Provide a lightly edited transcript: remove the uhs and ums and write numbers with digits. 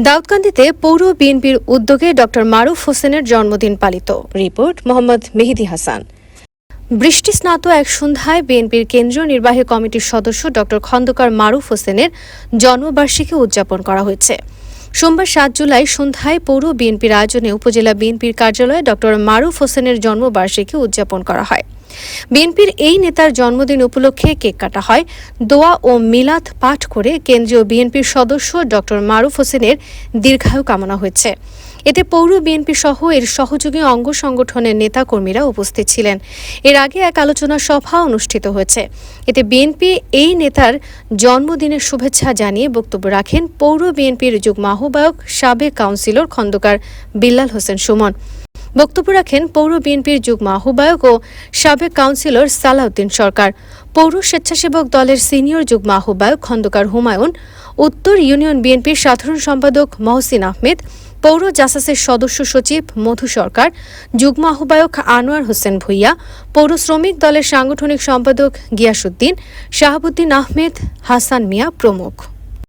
দাউদকান্দিতে পৌর বিএনপির উদ্যোগে ডক্টর মারুফ হোসেনের জন্মদিন পালিত। রিপোর্ট মোহাম্মদ মেহেদী হাসান। বৃষ্টিস্নাত এক সন্ধ্যায় বিএনপির কেন্দ্রীয় নির্বাহী কমিটির সদস্য ডক্টর খন্দকার মারুফ হোসেনের জন্মবার্ষিকী উদযাপন করা হয়েছে। সোমবার ৭ জুলাই সন্ধ্যায় পৌর বিএনপির আয়োজনে উপজেলা বিএনপির কার্যালয়ে ডক্টর মারুফ হোসেনের জন্মবার্ষিকী উদযাপন করা হয়। বিএনপির এই নেতার জন্মদিন উপলক্ষে কেক কাটা হয়। দোয়া ও মিলাদ পাঠ করে কেন্দ্রীয় বিএনপির সদস্য ডক্টর মারুফ হোসেনের দীর্ঘায়ু কামনা হয়েছে। এতে পৌর বিএনপি সহ এর সহযোগী অঙ্গ সংগঠনের নেতাকর্মীরা উপস্থিত ছিলেন। এর আগে এক আলোচনা সভা অনুষ্ঠিত হয়েছে। এতে বিএনপি এই নেতার জন্মদিনের শুভেচ্ছা জানিয়ে বক্তব্য রাখেন পৌর বিএনপির যুগ্ম আহ্বায়ক সাবেক কাউন্সিলর খন্দকার বিল্লাল হোসেন সুমন। বক্তব্য রাখেন পৌর বিএনপির যুগ্ম আহ্বায়ক ও সাবেক কাউন্সিলর সালাউদ্দিন সরকার, পৌর স্বেচ্ছাসেবক দলের সিনিয়র যুগ্ম আহ্বায়ক খন্দকার হুমায়ুন, উত্তর ইউনিয়ন বিএনপির সাধারণ সম্পাদক মহসিন আহমেদ, পৌর জাসাসের সদস্য সচিব মধু সরকার, যুগ্ম আহ্বায়ক আনোয়ার হোসেন ভূঁইয়া, পৌর শ্রমিক দলের সাংগঠনিক সম্পাদক গিয়াসউদ্দিন, শাহাবুদ্দিন আহমেদ, হাসান মিয়া প্রমুখ।